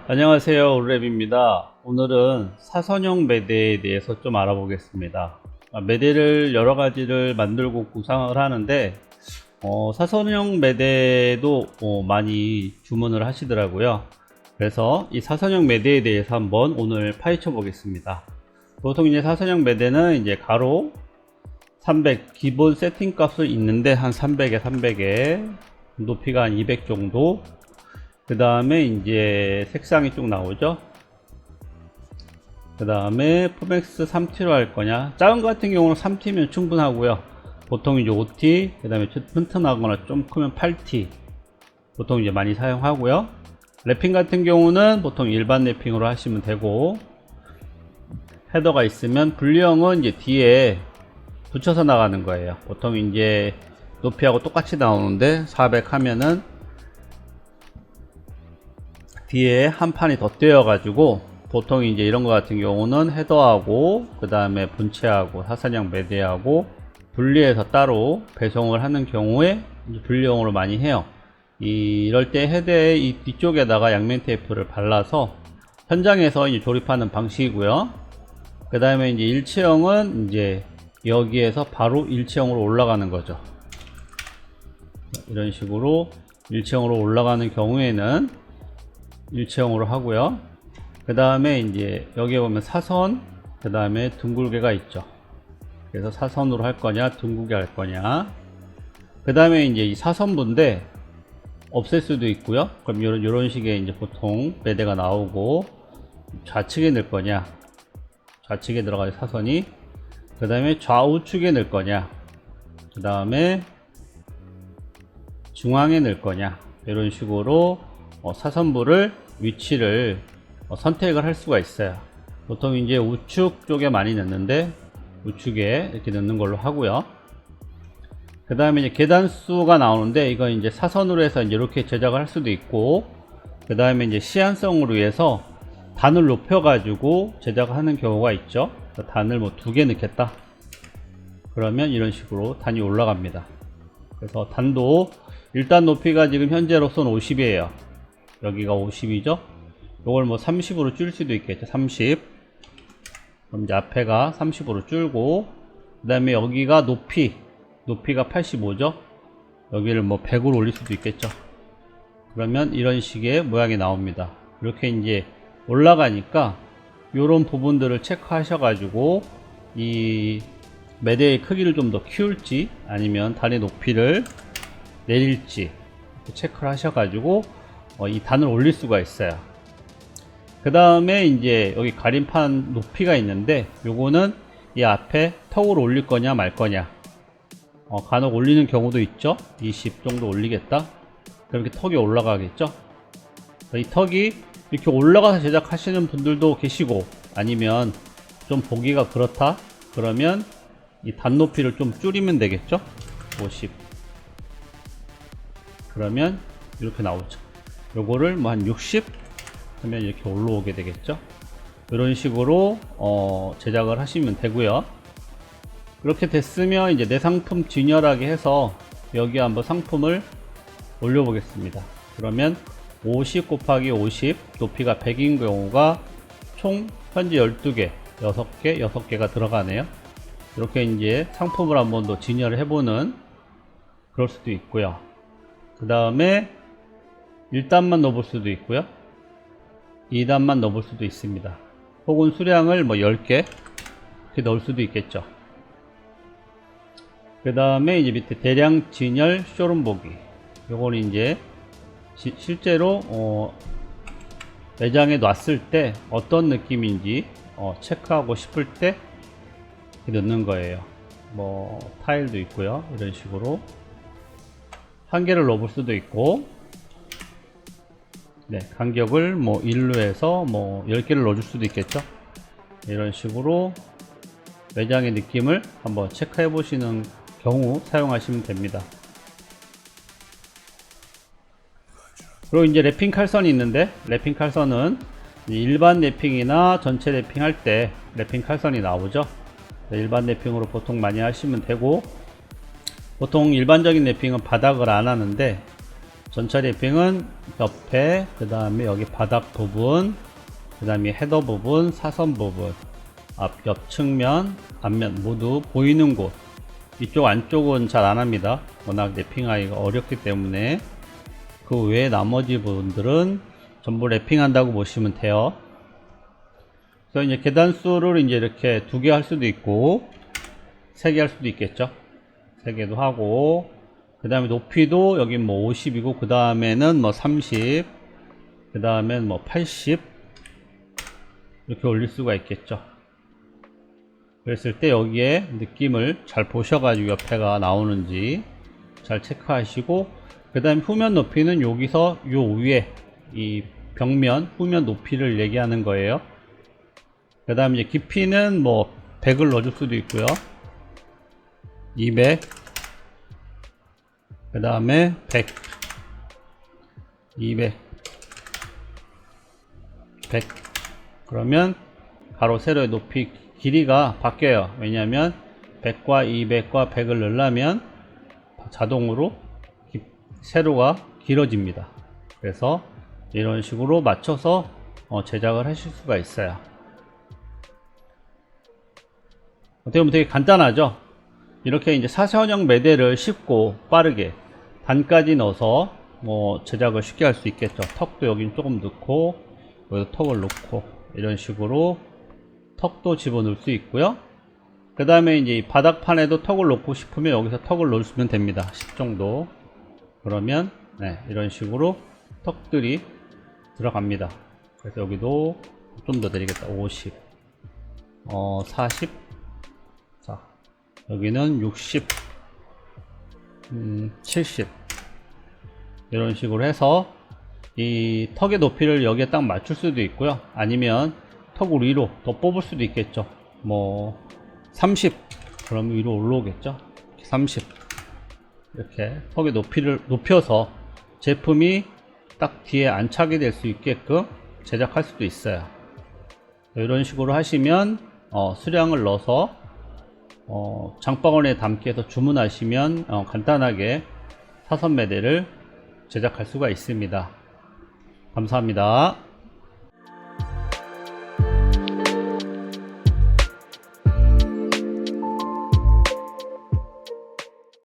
안녕하세요, 올랩입니다. 오늘은 사선형 매대에 대해서 좀 알아보겠습니다. 매대를 여러 가지를 만들고 구상을 하는데 사선형 매대도 많이 주문을 하시더라고요. 그래서 이 사선형 매대에 대해서 한번 오늘 파헤쳐 보겠습니다. 보통 이제 사선형 매대는 이제 가로 300 기본 세팅 값을 있는데 한 300에 300에 높이가 한 200 정도. 그 다음에 이제 색상이 쭉 나오죠. 그 다음에 포맥스 3T로 할 거냐, 작은 거 같은 경우는 3T면 충분하고요. 보통 이제 5T, 그 다음에 튼튼하거나 좀 크면 8T 보통 이제 많이 사용하고요. 랩핑 같은 경우는 보통 일반 랩핑으로 하시면 되고, 헤더가 있으면 분리형은 이제 뒤에 붙여서 나가는 거예요. 보통 이제 높이하고 똑같이 나오는데 400 하면은 뒤에 한 판이 더 떼어 가지고, 보통 이제 이런 거 같은 경우는 헤더하고 그 다음에 본체하고 사선형 매대하고 분리해서 따로 배송을 하는 경우에 이제 분리형으로 많이 해요. 이럴 때 헤드의 이 뒤쪽에다가 양면 테이프를 발라서 현장에서 이제 조립하는 방식이고요. 그 다음에 이제 일체형은 이제 여기에서 바로 일체형으로 올라가는 거죠. 이런 식으로 일체형으로 올라가는 경우에는 일체형으로 하고요. 그 다음에 이제 여기에 보면 사선, 그 다음에 둥글게가 있죠. 그래서 사선으로 할 거냐 둥글게 할 거냐. 그 다음에 이제 이 사선부인데 없앨 수도 있고요. 그럼 이런 식의 이제 보통 매대가 나오고, 좌측에 넣을 거냐, 좌측에 들어갈 사선이, 그 다음에 좌우측에 넣을 거냐, 그 다음에 중앙에 넣을 거냐, 이런 식으로 사선부를 위치를 선택을 할 수가 있어요. 보통 이제 우측 쪽에 많이 넣는데 우측에 이렇게 넣는 걸로 하고요. 그 다음에 이제 계단수가 나오는데, 이건 이제 사선으로 해서 이제 이렇게 제작을 할 수도 있고, 그 다음에 이제 시한성으로 해서 단을 높여 가지고 제작을 하는 경우가 있죠. 단을 뭐 2개 넣겠다 그러면 이런 식으로 단이 올라갑니다. 그래서 단도 일단 높이가 지금 현재로서는 50이에요 여기가 50이죠 요걸 뭐 30으로 줄 수도 있겠죠. 30. 그럼 이제 앞에가 30으로 줄고, 그 다음에 여기가 높이가 85죠 여기를 뭐 100으로 올릴 수도 있겠죠. 그러면 이런 식의 모양이 나옵니다. 이렇게 이제 올라가니까 요런 부분들을 체크하셔 가지고 이 매대의 크기를 좀 더 키울지 아니면 단의 높이를 내릴지 체크를 하셔 가지고 이 단을 올릴 수가 있어요. 그 다음에 이제 여기 가림판 높이가 있는데, 요거는 이 앞에 턱을 올릴 거냐 말 거냐. 간혹 올리는 경우도 있죠. 20 정도 올리겠다 그럼 이렇게 턱이 올라가겠죠. 이 턱이 이렇게 올라가서 제작하시는 분들도 계시고, 아니면 좀 보기가 그렇다 그러면 이 단 높이를 좀 줄이면 되겠죠. 50 그러면 이렇게 나오죠. 요거를 뭐 한 60 하면 이렇게 올라오게 되겠죠. 이런 식으로 제작을 하시면 되고요. 그렇게 됐으면 이제 내 상품 진열하게 해서 여기 한번 상품을 올려 보겠습니다. 그러면 50 곱하기 50 높이가 100인 경우가 총 현재 12개 6개가 들어가네요. 이렇게 이제 상품을 한번 더 진열을 해보는 그럴 수도 있고요. 그 다음에 1단만 넣어볼 수도 있고요, 2단만 넣어볼 수도 있습니다. 혹은 수량을 뭐 10개 이렇게 넣을 수도 있겠죠. 그 다음에 이제 밑에 대량 진열 쇼룸 보기, 요거는 이제 실제로 매장에 놨을 때 어떤 느낌인지 체크하고 싶을 때 넣는 거예요. 뭐 타일도 있고요. 이런 식으로 한 개를 넣어볼 수도 있고, 네, 간격을 뭐 1로 해서 뭐 10개를 넣어줄 수도 있겠죠. 이런 식으로 매장의 느낌을 한번 체크해 보시는 경우 사용하시면 됩니다. 그리고 이제 랩핑 칼선이 있는데, 랩핑 칼선은 일반 랩핑이나 전체 랩핑 할 때 랩핑 칼선이 나오죠. 일반 랩핑으로 보통 많이 하시면 되고, 보통 일반적인 랩핑은 바닥을 안 하는데, 전체 랩핑은 옆에, 그 다음에 여기 바닥 부분, 그 다음에 헤더 부분, 사선 부분, 옆 측면, 앞면 모두 보이는 곳, 이쪽 안쪽은 잘 안 합니다. 워낙 랩핑하기가 어렵기 때문에. 그 외에 나머지 부분들은 전부 랩핑한다고 보시면 돼요. 그래서 이제 계단수를 이제 이렇게 2개 할 수도 있고 3개 할 수도 있겠죠. 3개도 하고, 그 다음에 높이도 여기 뭐 50이고, 그 다음에는 뭐 30, 그 다음엔 뭐 80 이렇게 올릴 수가 있겠죠. 그랬을 때 여기에 느낌을 잘 보셔가지고 옆에가 나오는지 잘 체크하시고, 그 다음에 후면 높이는 여기서 요 위에 이 벽면 후면 높이를 얘기하는 거예요. 그 다음에 이제 깊이는 뭐 100을 넣어줄 수도 있고요. 200, 그 다음에 100, 200, 100. 그러면 가로 세로의 높이 길이가 바뀌어요. 왜냐하면 100과 200과 100을 넣으려면 자동으로 세로가 길어집니다. 그래서 이런 식으로 맞춰서 제작을 하실 수가 있어요. 어떻게 보면 되게 간단하죠. 이렇게 이제 사선형 매대를 쉽고 빠르게 단까지 넣어서 제작을 쉽게 할 수 있겠죠. 턱도 여긴 조금 넣고, 여기도 턱을 넣고, 이런 식으로 턱도 집어넣을 수 있고요. 그 다음에 이제 이 바닥판에도 턱을 넣고 싶으면 여기서 턱을 넣으시면 됩니다. 10 정도. 그러면 이런 식으로 턱들이 들어갑니다. 그래서 여기도 좀 더 드리겠다. 50, 40, 자 여기는 60, 70 이런 식으로 해서 이 턱의 높이를 여기에 딱 맞출 수도 있고요. 아니면 턱을 위로 더 뽑을 수도 있겠죠. 뭐 30, 그럼 위로 올라오겠죠. 30 이렇게 턱의 높이를 높여서 제품이 딱 뒤에 안착이 될 수 있게끔 제작할 수도 있어요. 이런 식으로 하시면 수량을 넣어서 장바구니에 담기 해서 주문하시면 간단하게 사선 매대를 제작할 수가 있습니다. 감사합니다.